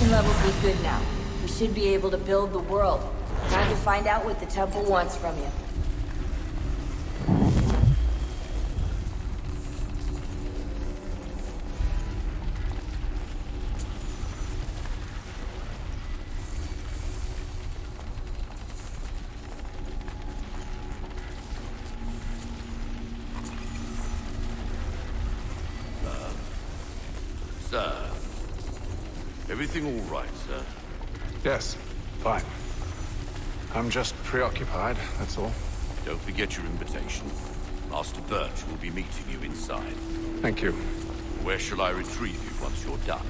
Connection levels look good now. We should be able to build the world. Time to find out what the temple wants from you. Sir. Everything all right, sir? Yes, fine. I'm just preoccupied, that's all. Don't forget your invitation. Master Birch will be meeting you inside. Thank you. Where shall I retrieve you once you're done?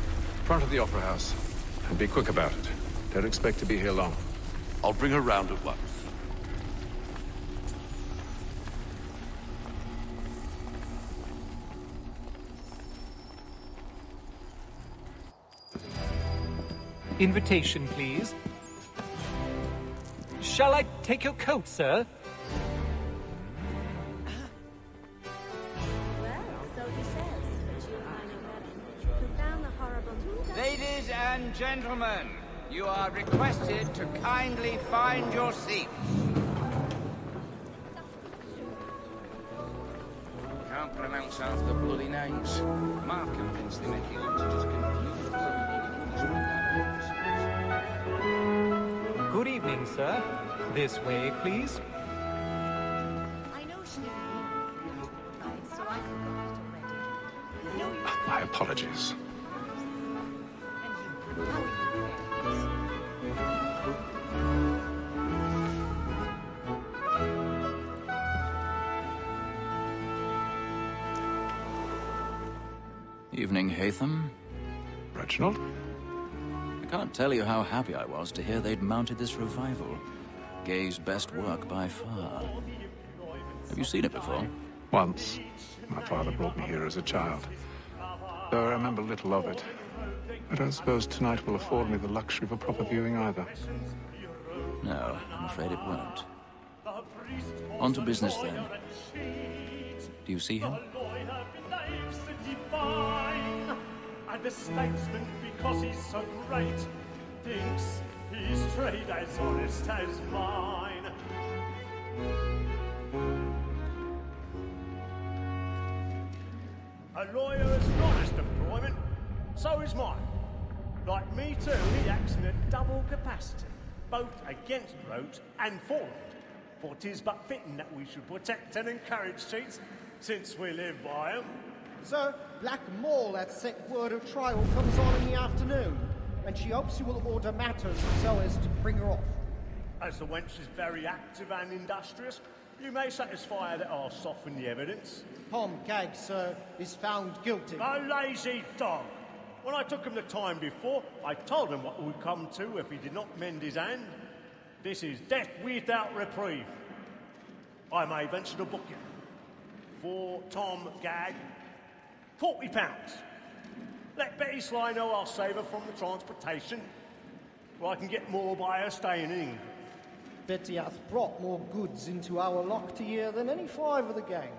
Front of the Opera House. And be quick about it. Don't expect to be here long. I'll bring her round at once. Invitation, please. Shall I take your coat, sir? Well, so he says, but you find it who found the horrible tool. Ladies and gentlemen, you are requested to kindly find your seats. Can't pronounce half the bloody names. Mark convinced they make it look to just confuse everybody. Good evening, sir. This way, please. I know she right, so I forgot it already. No, you My apologies. and you. How are you? Evening, Haytham. Reginald? I can't tell you how happy I was to hear they'd mounted this revival. Gay's best work by far. Have you seen it before? Once. My father brought me here as a child. Though I remember little of it. I don't suppose tonight will afford me the luxury of a proper viewing either. No, I'm afraid it won't. On to business, then. Do you see him? And the statesman, because he's so great, thinks his trade as honest as mine. A lawyer is an honest employment, so is mine. Like me too, he acts in a double capacity, both against roads and for them. For 'tis but fitting that we should protect and encourage cheats, since we live by 'em. Sir, Black Mall at set word of trial comes on in the afternoon, and she hopes you will order matters so as to bring her off. As the wench is very active and industrious, you may satisfy her that I'll soften the evidence. Tom Gag, sir, is found guilty. A lazy dog! When I took him the time before, I told him what would come to if he did not mend his hand. This is death without reprieve. I may venture to book you. For Tom Gag, £40. Let Betty Sly know I'll save her from the transportation, or I can get more by her staying in England. Betty hath brought more goods into our lock year than any five of the gang.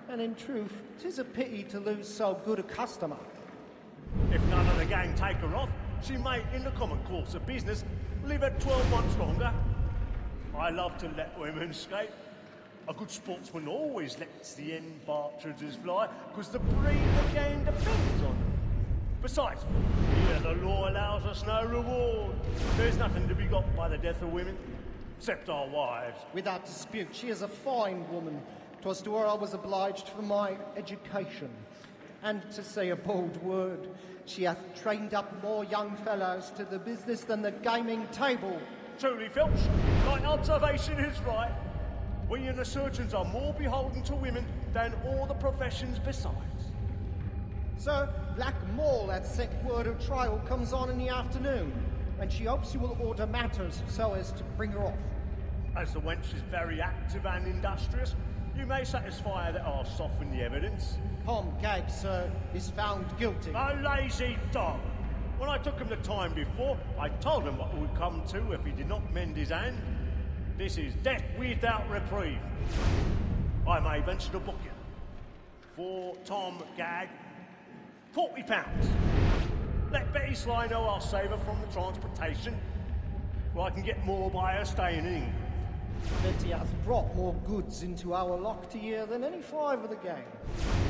And in truth, 'tis a pity to lose so good a customer. If none of the gang take her off, she may, in the common course of business, live her 12 months longer. I love to let women escape. A good sportsman always lets the end partridges fly, because the breed of the game depends on them. Besides, here the law allows us no reward. There's nothing to be got by the death of women, except our wives. Without dispute, she is a fine woman. 'Twas to her I was obliged for my education. And to say a bold word, she hath trained up more young fellows to the business than the gaming table. Truly, Filch, thy observation is right. We and the surgeons are more beholden to women than all the professions besides. Sir, Black Mall at set word of trial comes on in the afternoon, and she hopes you will order matters so as to bring her off. As the wench is very active and industrious, you may satisfy her that I'll soften the evidence. Tom Gag, sir, is found guilty. A lazy dog! When I took him the time before, I told him what would come to if he did not mend his hand. This is death without reprieve. I may venture to book you. For Tom Gag, £40. Let Betty Sly know I'll save her from the transportation. Well, I can get more by her staying in. Betty hath brought more goods into our locked here than any five of the gang.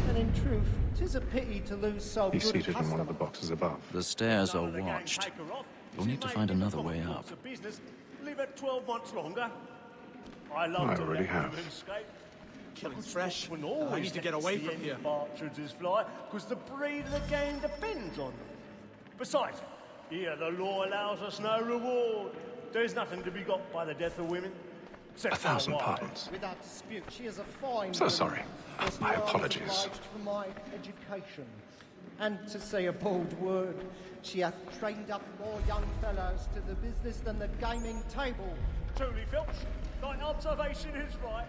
And in truth, 'tis a pity to lose so He's good a seated in one of the customer. boxes above. The stairs are None of the gang watched. take her off. You'll She need to may find in the another common way course up. of business live her 12 months longer. I love I to already let have. women escape. Killing's fresh. When I always need to let get away the from end here. Partridges fly, because the breed of the game depends on them. Besides, here the law allows us no reward. There's nothing to be got by the death of women. Except 1,000 our wives. pardons. Without dispute, she is a fine So woman. sorry. First My of all, I was apologies. obliged for my education. And to say a bold word, she hath trained up more young fellows to the business than the gaming table. Truly, Filch, thine observation is right.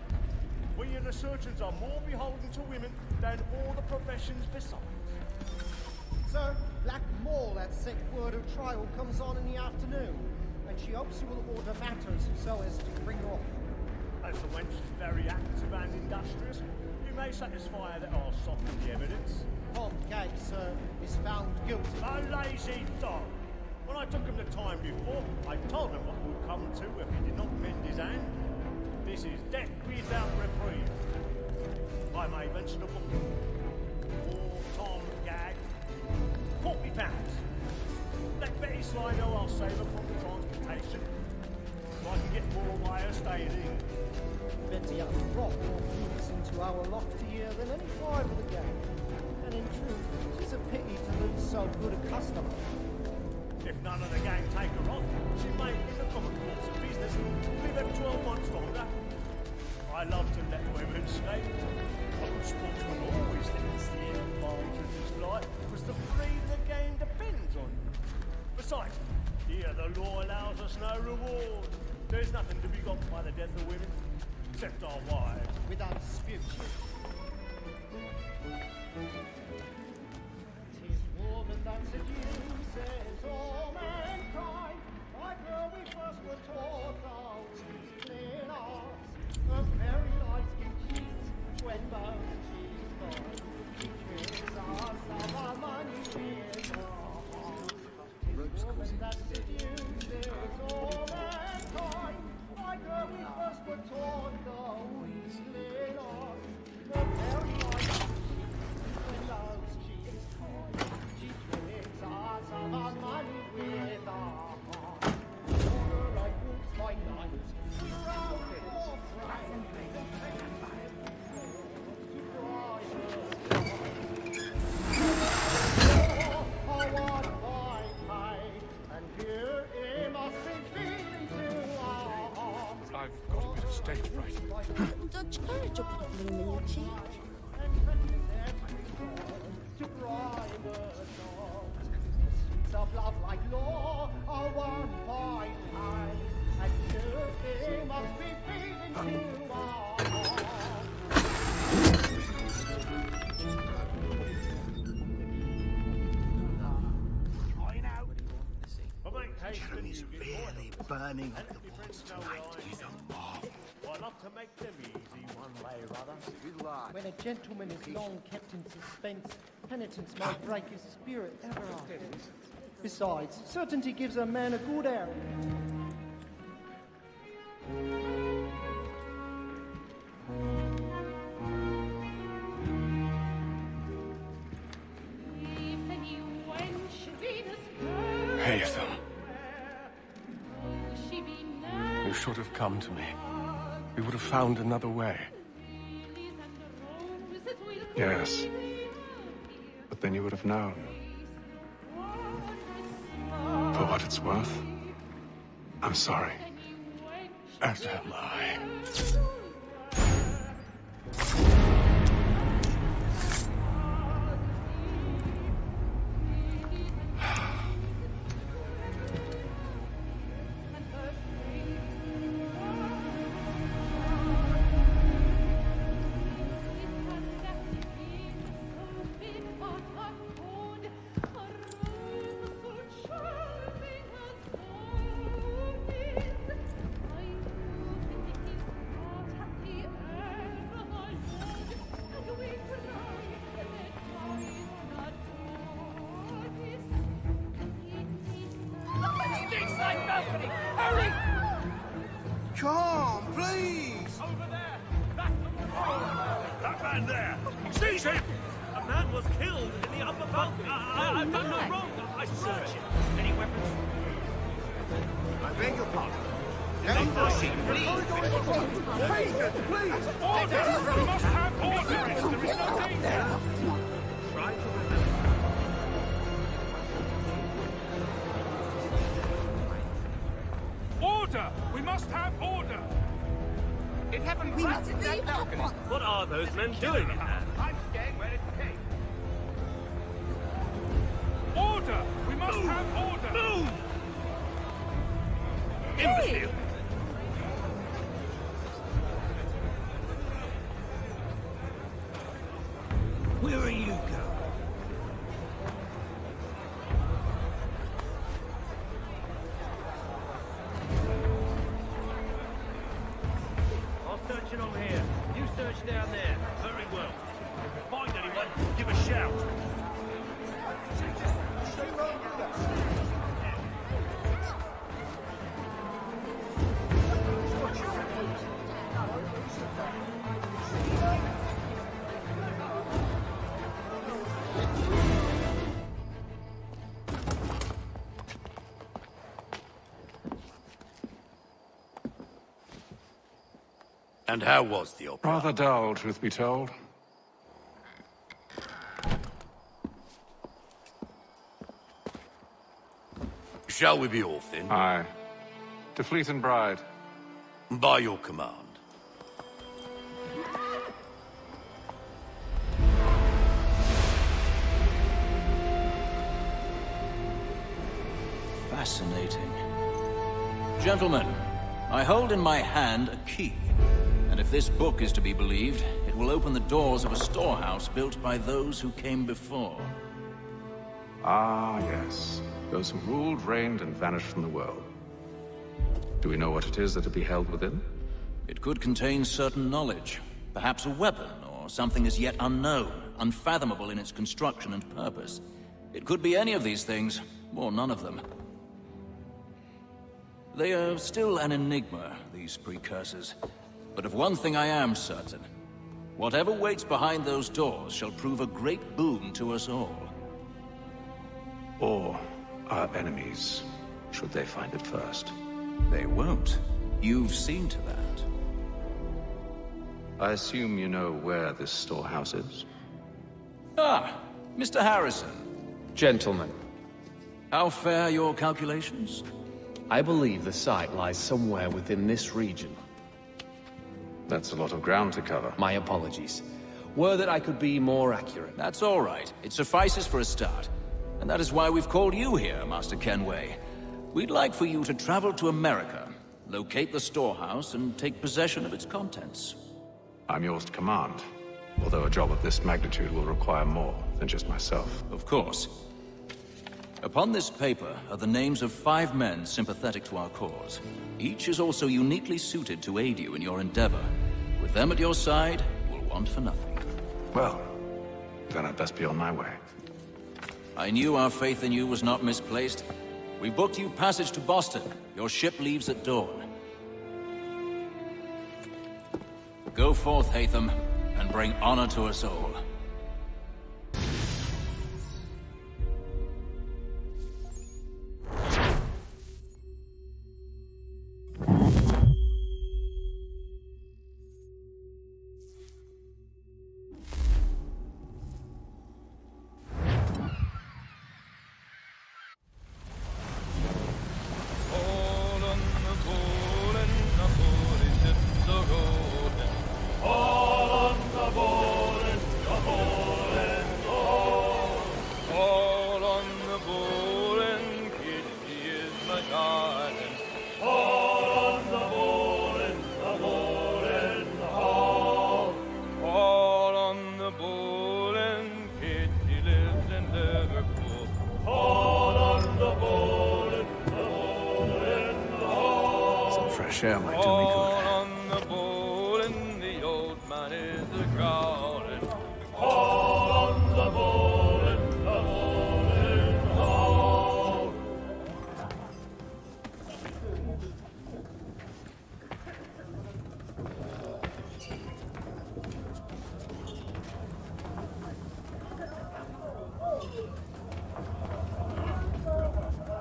We and the surgeons are more beholden to women than all the professions besides. Sir, Black Mall hath sent word of trial comes on in the afternoon, and she hopes you will order matters so as to bring her off. As the wench is very active and industrious, you may satisfy her that I'll soften the evidence. Tom Gag, sir, is found guilty. A lazy dog! When I took him the time before, I told him what would come to if he did not mend his hand. This is death without reprieve. I may venture to book him. Oh, Tom Gag. £40. Let Betty Sly know I'll save her from the transportation. So I can get more by her staying in. Betty hath brought more goods into our locked here than any five of the gang. And in truth, 'tis a pity to lose so good a customer. If none of the gang take her off, she may, in the common course of business, live her 12 months longer. I love to let women escape. A good sportsman always lets the end partridges fly, because the breed of the game depends on them. Besides, here the law allows us no reward. There's nothing to be got by the death of women, except our wives. Without dispute. 'Tis woman that seduces all mankind. Like her we first were taught how to clean us. A very nice skin cheats when both she's gone. She kills us of our money with her heart. 'Tis woman that seduces all mankind. Like her we first were taught how we clean us. A very nice when love's cheats coy. She tricks us of our money with our heart. Order like wolves by night, we're out for fright. To bribe us. Oh, what fine night, and here it must be feeding to our hearts. I've got a bit of stage fright. Dutch courage up in your cheek. To bribe us all. Streets of love like law are one fine night, and here it must be feeding to our hearts. I know. I make haste and you get Really burning up the woods tonight. I love to make them easy one way or other. When a gentleman is long kept in suspense, penitence might break his spirit ever after. Besides, certainty gives a man a good air. Haytham, you should have come to me. We would have found another way. Yes. But then you would have known. For what it's worth, I'm sorry. As am I. man there! Seize him! A man was killed in the upper balcony. I've done no wrong. I search it. Any weapons? I beg your pardon. No mercy, please! Please! Order! We must have order! There is no danger! Try to remember. Order! We must have order! It happened right in that balcony. What are those men doing in there? I'm staying where it came. Order! We must have order! Move! Imbecile! Where are you going? I'll search it on here. You search down there. Very well. If you find anyone, give a shout. And how was the opera? Rather dull, truth be told. Shall we be off then? Aye. To Fleet and Bride. By your command. Fascinating. Gentlemen, I hold in my hand a key. And if this book is to be believed, it will open the doors of a storehouse built by those who came before. Ah, yes. Those who ruled, reigned, and vanished from the world. Do we know what it is that will be held within? It could contain certain knowledge. Perhaps a weapon, or something as yet unknown, unfathomable in its construction and purpose. It could be any of these things, or none of them. They are still an enigma, these precursors. But of one thing I am certain. Whatever waits behind those doors shall prove a great boon to us all. Or our enemies, should they find it first. They won't. You've seen to that. I assume you know where this storehouse is? Ah, Mr. Harrison. Gentlemen, How fare your calculations? I believe the site lies somewhere within this region. That's a lot of ground to cover. My apologies. Were that I could be more accurate. That's all right. It suffices for a start. And that is why we've called you here, Master Kenway. We'd like for you to travel to America, locate the storehouse, and take possession of its contents. I'm yours to command, although a job of this magnitude will require more than just myself. Of course. Upon this paper are the names of 5 men sympathetic to our cause. Each is also uniquely suited to aid you in your endeavor. With them at your side, you will want for nothing. Well, then I'd best be on my way. I knew our faith in you was not misplaced. We booked you passage to Boston. Your ship leaves at dawn. Go forth, Hatham, and bring honor to us all. Fresh air might do me good. On the bowl and the old man is a-growling. On the bowl and the bowl and the hall.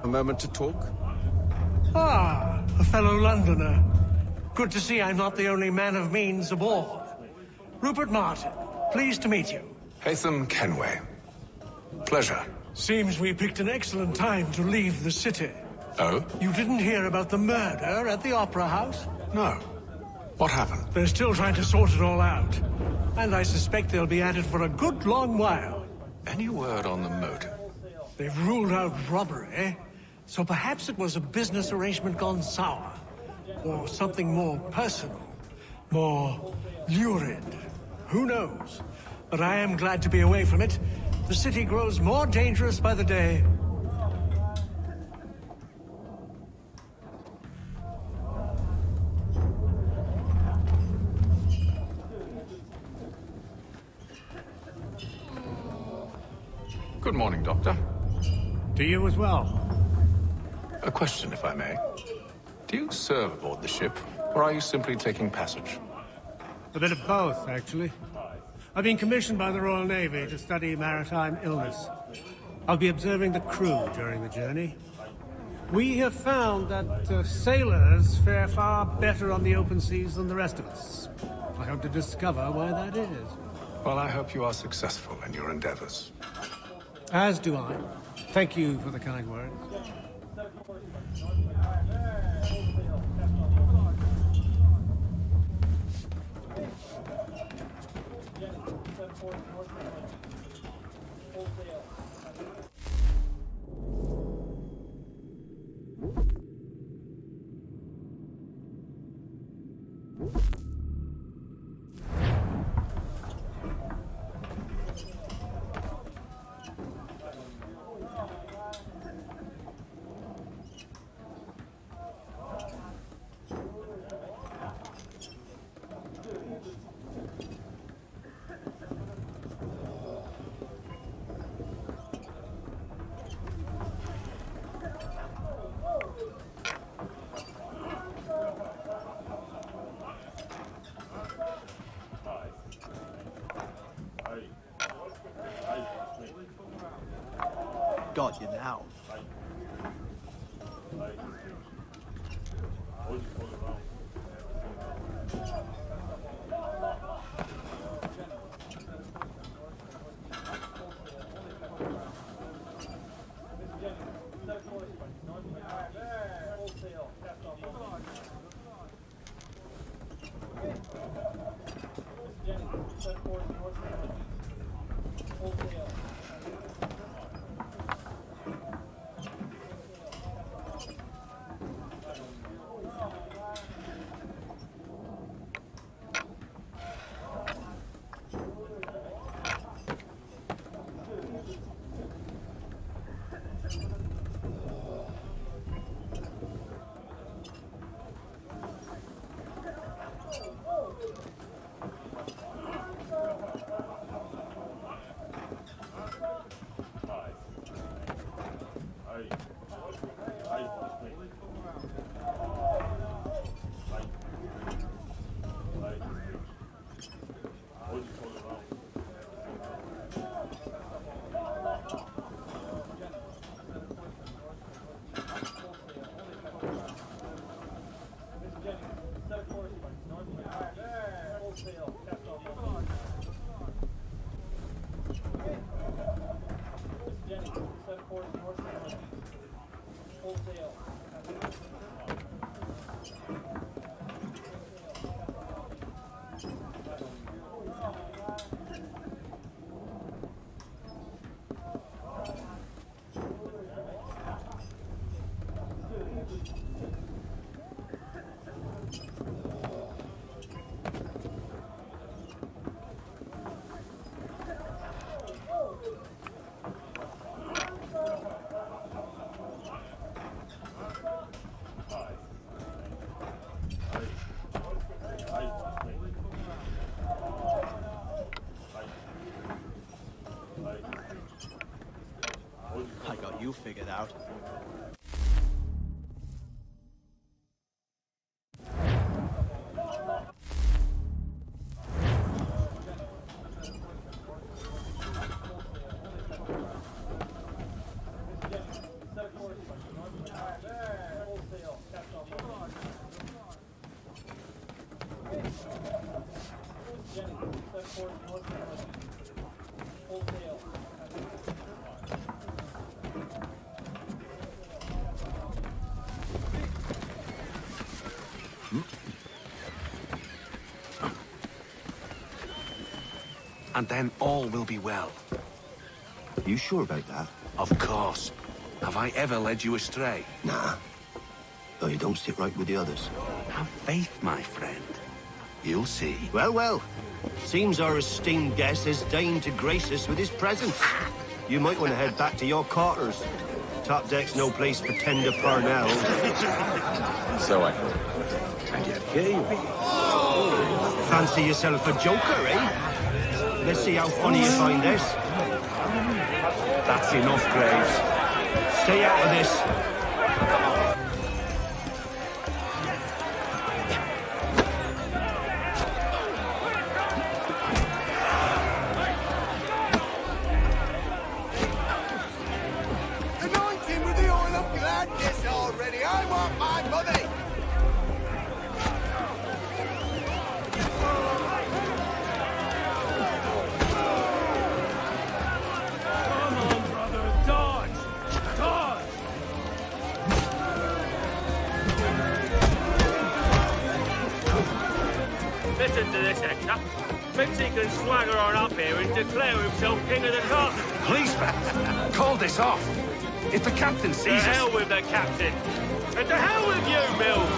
A moment to talk? Ah, a fellow Londoner. Good to see I'm not the only man of means aboard. Rupert Martin, pleased to meet you. Haytham Kenway. Pleasure. Seems we picked an excellent time to leave the city. Oh? You didn't hear about the murder at the Opera House? No. What happened? They're still trying to sort it all out. And I suspect they'll be at it for a good long while. Any word on the motive? They've ruled out robbery, so perhaps it was a business arrangement gone sour. Or something more personal, more lurid. Who knows? But I am glad to be away from it. The city grows more dangerous by the day. Good morning, Doctor. To you as well. A question, if I may. Do you serve aboard the ship, or are you simply taking passage? A bit of both, actually. I've been commissioned by the Royal Navy to study maritime illness. I'll be observing the crew during the journey. We have found that sailors fare far better on the open seas than the rest of us. I hope to discover why that is. Well, I hope you are successful in your endeavors. As do I. Thank you for the kind words. Got you now. I got you figured out. And then all will be well. You sure about that? Of course. Have I ever led you astray? Nah. Though you don't sit right with the others. Have faith, my friend. You'll see. Well, well. Seems our esteemed guest has deigned to grace us with his presence. You might want to head back to your quarters. Top deck's no place for tender Parnells. So I thought. And yet here you are. Fancy yourself a joker, eh? Let's see how funny you find this. That's enough, Graves. Stay out of this. Anoint him with the oil of gladness already. I want my money. Listen to this, Hector. Thinks he can swagger on up here and declare himself king of the castle. Please, man, call this off. If the captain sees us... To hell with the captain. And to hell with you, Mills.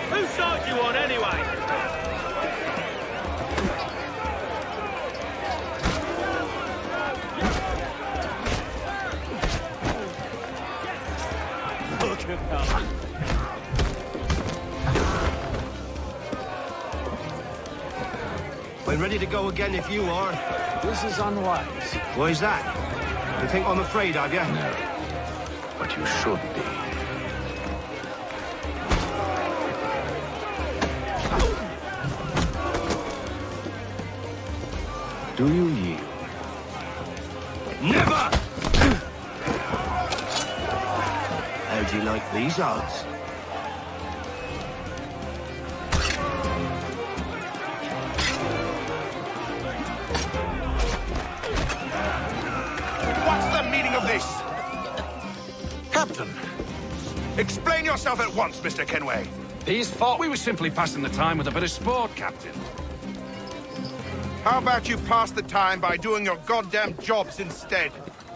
Whose side you on, anyway? Look at that. I'm ready to go again if you are. This is unwise. Why is that? You think I'm afraid of you? No. But you should be. Do you yield? Never! How'd you like these odds? Captain! Explain yourself at once, Mr. Kenway. These thought we were simply passing the time with a bit of sport, Captain. How about you pass the time by doing your goddamn jobs instead?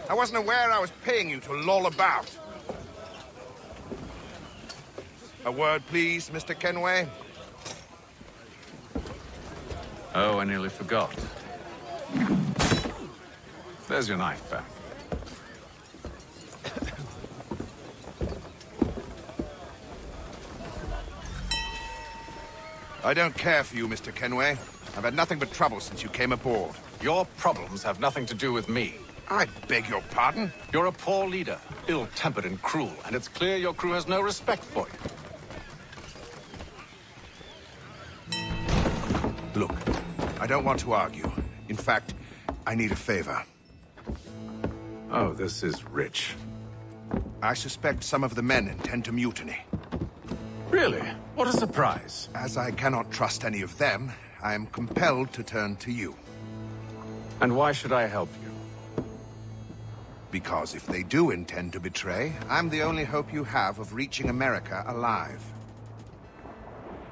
I wasn't aware I was paying you to loll about. A word, please, Mr. Kenway. Oh, I nearly forgot. There's your knife back. I don't care for you, Mr. Kenway. I've had nothing but trouble since you came aboard. Your problems have nothing to do with me. I beg your pardon? You're a poor leader, ill-tempered and cruel, and it's clear your crew has no respect for you. Look, I don't want to argue. In fact, I need a favor. Oh, this is rich. I suspect some of the men intend to mutiny. Really? What a surprise. As I cannot trust any of them, I am compelled to turn to you. And why should I help you? Because if they do intend to betray, I'm the only hope you have of reaching America alive.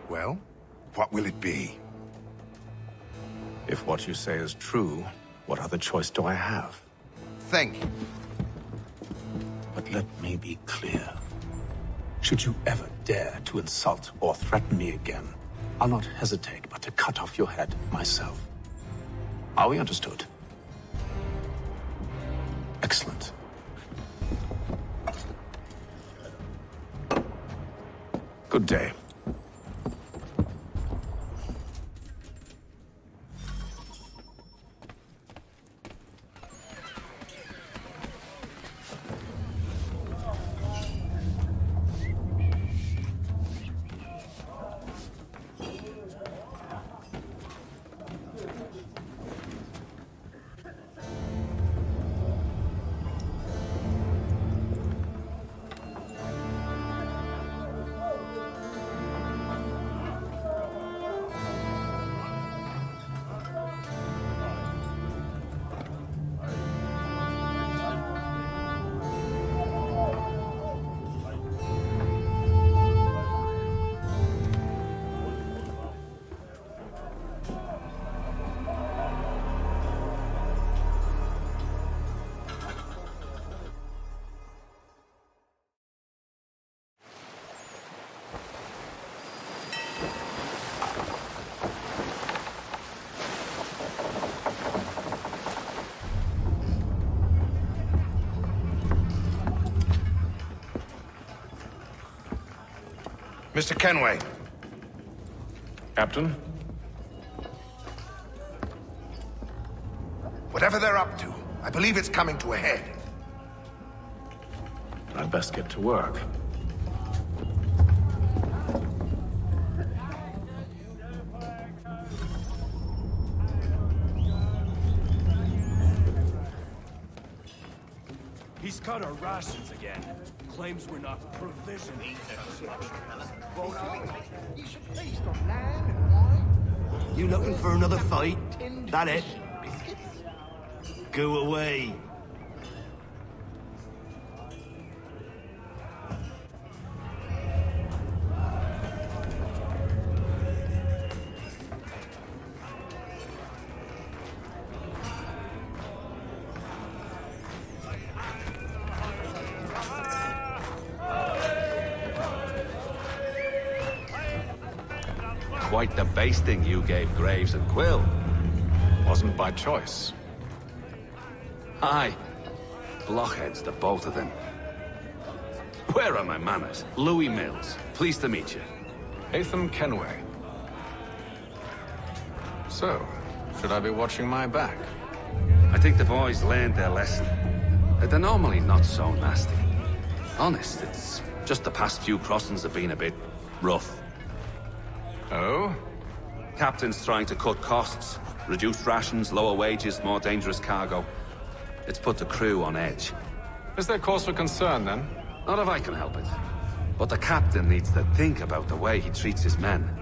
Well, what will it be? If what you say is true, what other choice do I have? Thank you. But let me be clear. Should you ever dare to insult or threaten me again, I'll not hesitate but to cut off your head myself. Are we understood? Excellent. Good day. Mr. Kenway. Captain? Whatever they're up to, I believe it's coming to a head. I'd best get to work. He's cut our rations again. Claims we're not provisioned. You should feast on lamb and wine. You looking for another fight? That it? Go away. Quite the basting you gave Graves and Quill. Wasn't by choice. Aye. Blockheads, the both of them. Where are my manners? Louis Mills. Pleased to meet you. Haytham Kenway. So, should I be watching my back? I think the boys learned their lesson. They're normally not so nasty. Honest, it's just the past few crossings have been a bit rough. Oh? Captain's trying to cut costs. Reduced rations, lower wages, more dangerous cargo. It's put the crew on edge. Is there cause for concern, then? Not if I can help it. But the captain needs to think about the way he treats his men.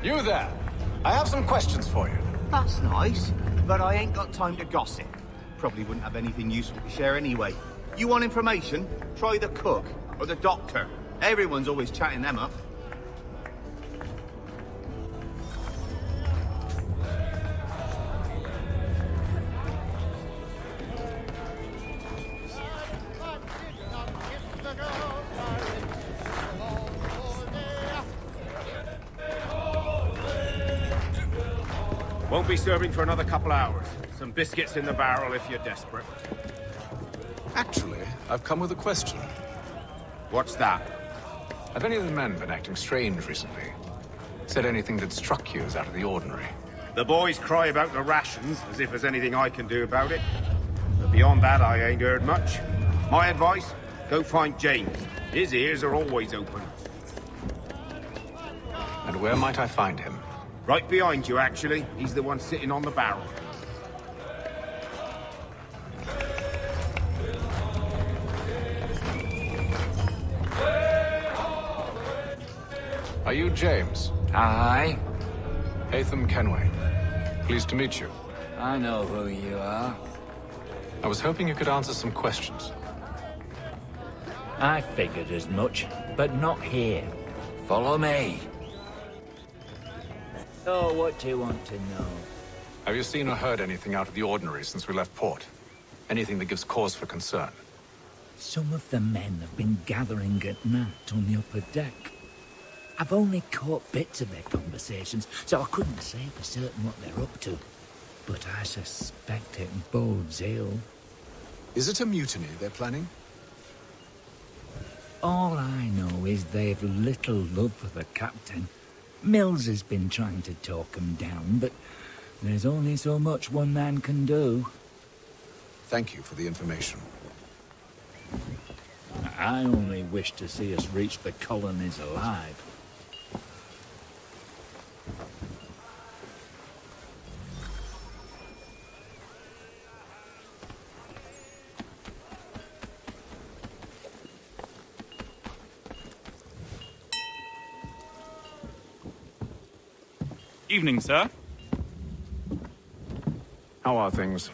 You there! I have some questions for you. That's nice, but I ain't got time to gossip. Probably wouldn't have anything useful to share anyway. You want information? Try the cook or the doctor. Everyone's always chatting them up. Won't be serving for another couple hours. Some biscuits in the barrel if you're desperate. Actually, I've come with a question. What's that? Have any of the men been acting strange recently? Said anything that struck you as out of the ordinary? The boys cry about the rations, as if there's anything I can do about it. But beyond that, I ain't heard much. My advice? Go find James. His ears are always open. And where might I find him? Right behind you, actually. He's the one sitting on the barrel. Are you James? Aye. Haytham Kenway. Pleased to meet you. I know who you are. I was hoping you could answer some questions. I figured as much, but not here. Follow me. So, what do you want to know? Have you seen or heard anything out of the ordinary since we left port? Anything that gives cause for concern? Some of the men have been gathering at night on the upper deck. I've only caught bits of their conversations, so I couldn't say for certain what they're up to. But I suspect it bodes ill. Is it a mutiny they're planning? All I know is they've little love for the captain. Mills has been trying to talk him down, but there's only so much one man can do. Thank you for the information. I only wish to see us reach the colonies alive. Evening, sir. How are things?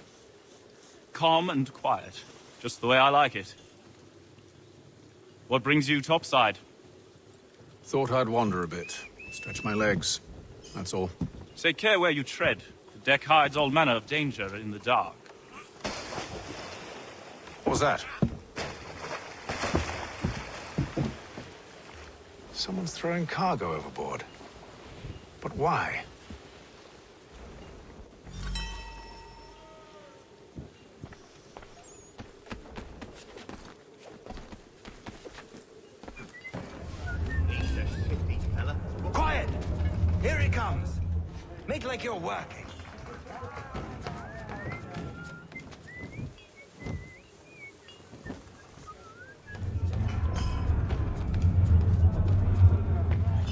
Calm and quiet. Just the way I like it. What brings you topside? Thought I'd wander a bit. Stretch my legs. That's all. Take care where you tread. The deck hides all manner of danger in the dark. What was that? Someone's throwing cargo overboard. But why? Quiet! Here he comes. Make like you're working.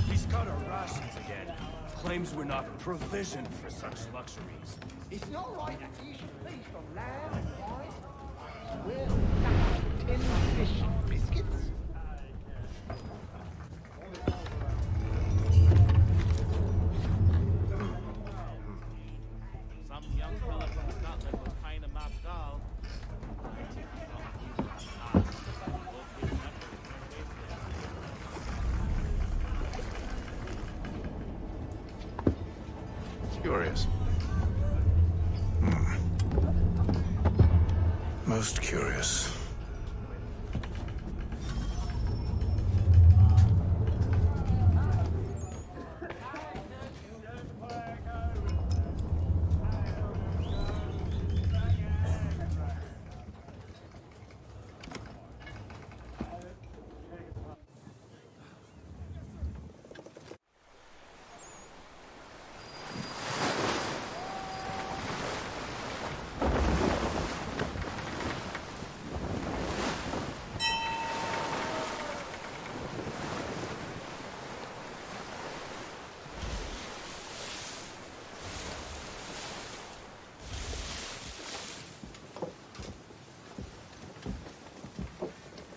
He's got our rations again. Claims we're not provisioned for such luxuries. It's not right that you should feast on lamb and wine. We're tin fish and biscuits. Some young fella from Scotland was kind of mapped out. Curious. Most curious.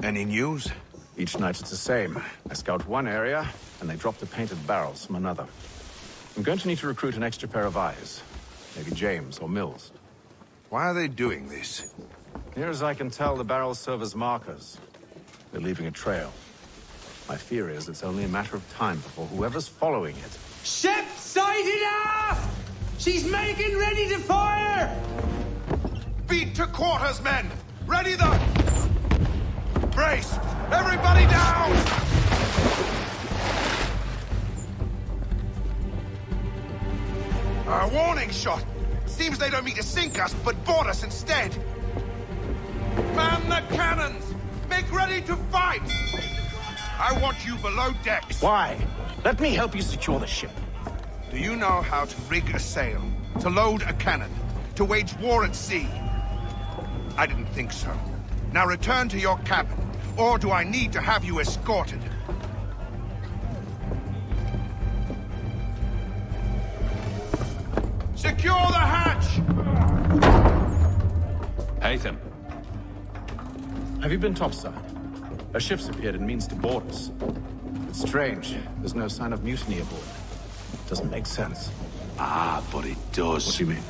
Any news? Each night it's the same. I scout one area, and they drop the painted barrels from another. I'm going to need to recruit an extra pair of eyes. Maybe James or Mills. Why are they doing this? Near as I can tell, the barrels serve as markers. They're leaving a trail. My fear is it's only a matter of time before whoever's following it... Ship sighted aft! She's making ready to fire! Beat to quarters, men! Ready the... Brace! Everybody down! A warning shot! Seems they don't mean to sink us, but board us instead! Man the cannons! Make ready to fight! I want you below decks! Why? Let me help you secure the ship. Do you know how to rig a sail? To load a cannon? To wage war at sea? I didn't think so. Now return to your cabin, or do I need to have you escorted? Secure the hatch! Haytham. Have you been topside? A ship's appeared and means to board us. It's strange. There's no sign of mutiny aboard. Doesn't make sense. Ah, but it does. What do you mean?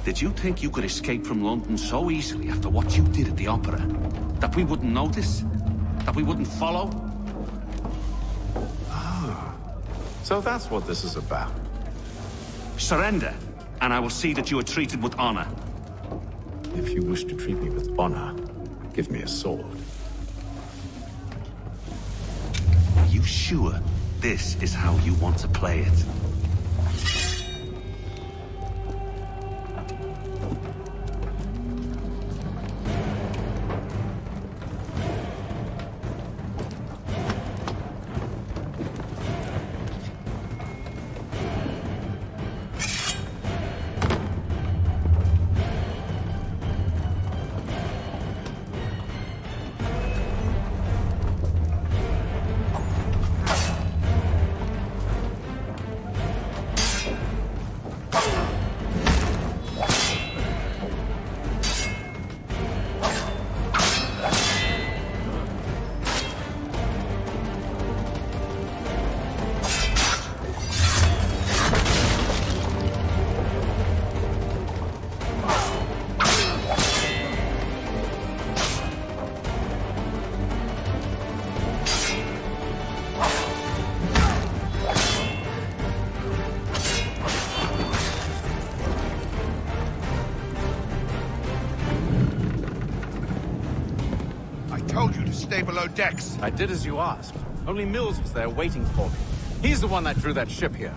Did you think you could escape from London so easily after what you did at the Opera? That we wouldn't notice? That we wouldn't follow? Ah. So that's what this is about. Surrender, and I will see that you are treated with honor. If you wish to treat me with honor, give me a sword. Are you sure this is how you want to play it? Stay below decks. I did as you asked. Only Mills was there waiting for me. He's the one that drew that ship here.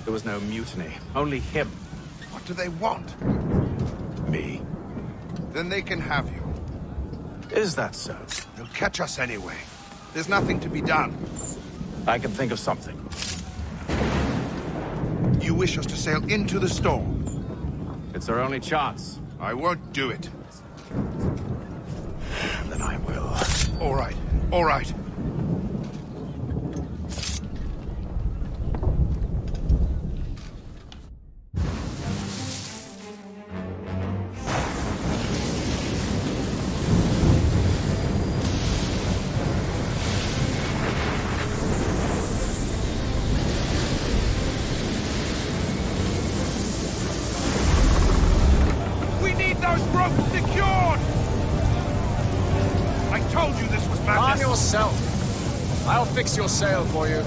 There was no mutiny, only him. What do they want? Me. Then they can have you. Is that so? They'll catch us anyway. There's nothing to be done. I can think of something. You wish us to sail into the storm? It's our only chance. I won't do it. Then I will. All right, all right. I'll fix your sail for you.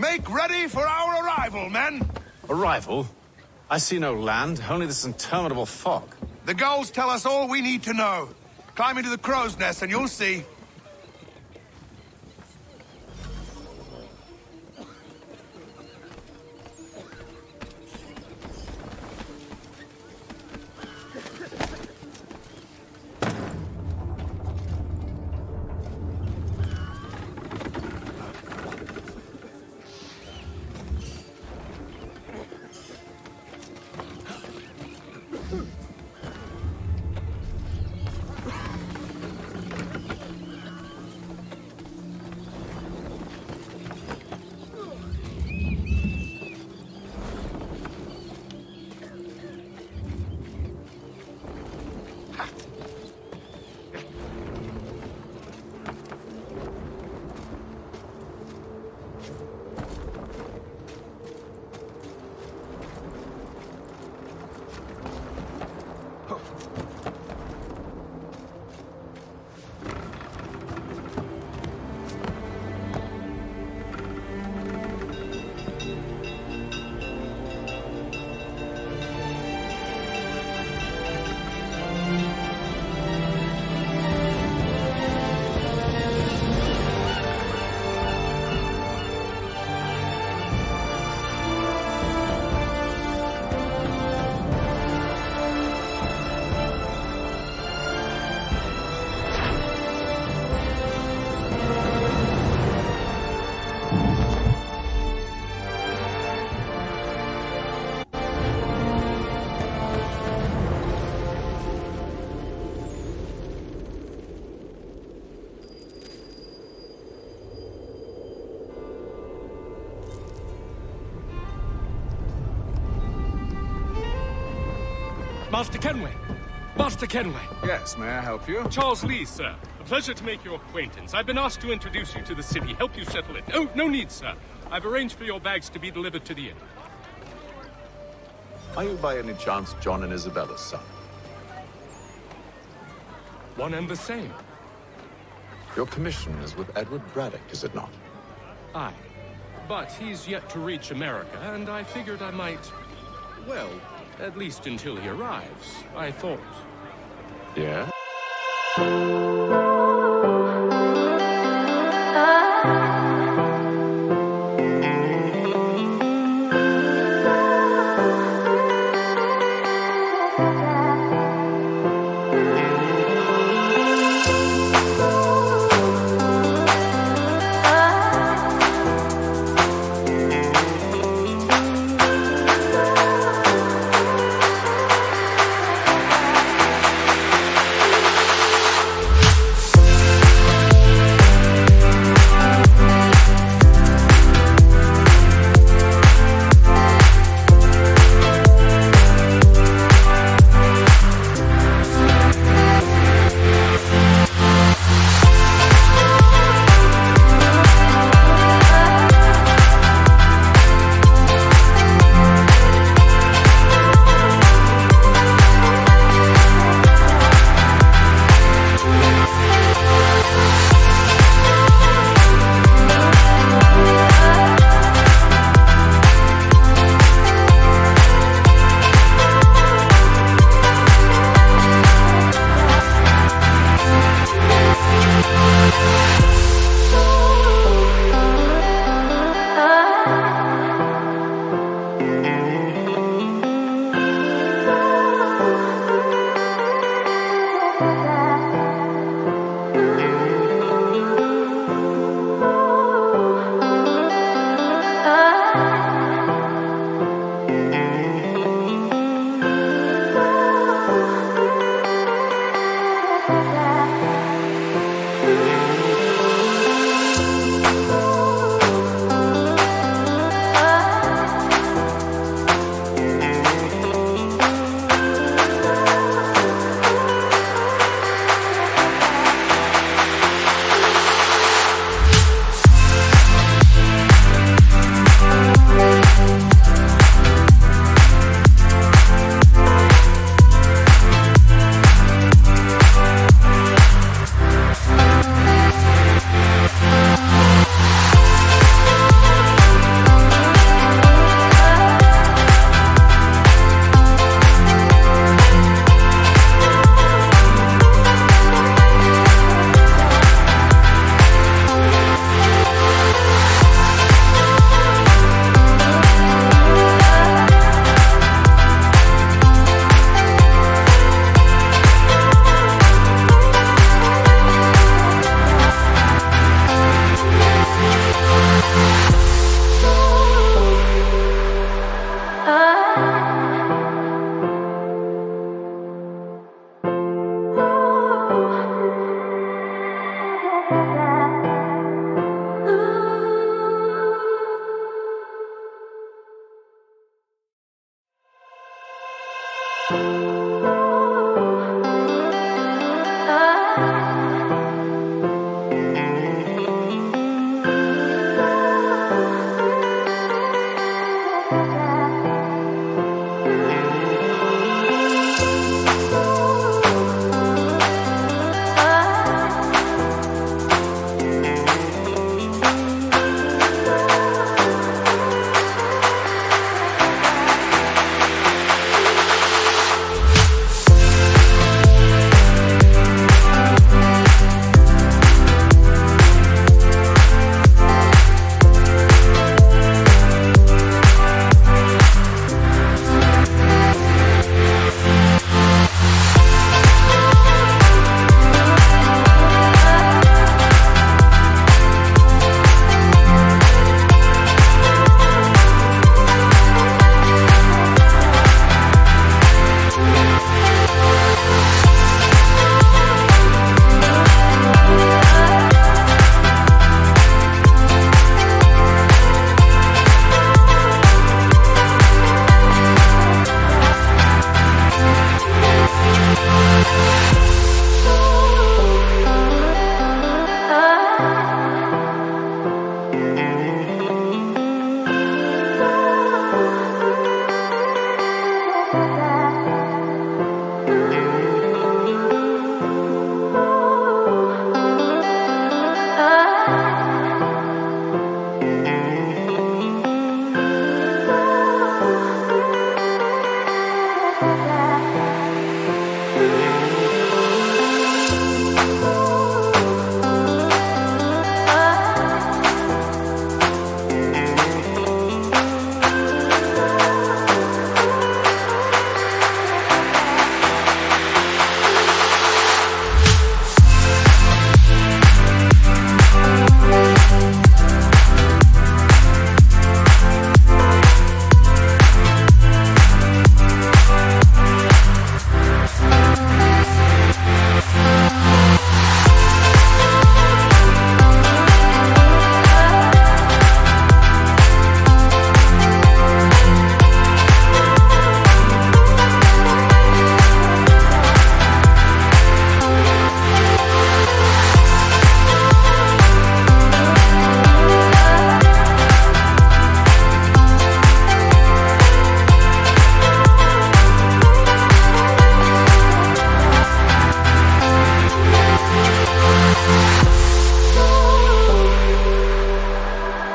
Make ready for our arrival, men! Arrival? I see no land, only this interminable fog. The gulls tell us all we need to know. Climb into the crow's nest and you'll see. Master Kenway! Master Kenway! Yes, may I help you? Charles Lee, sir. A pleasure to make your acquaintance. I've been asked to introduce you to the city, help you settle it. Oh, no need, sir. I've arranged for your bags to be delivered to the inn. Are you by any chance John and Isabella's son? One and the same. Your commission is with Edward Braddock, is it not? Aye. But he's yet to reach America, and I figured I might... well, at least until he arrives, I thought. Yeah?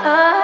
Ah.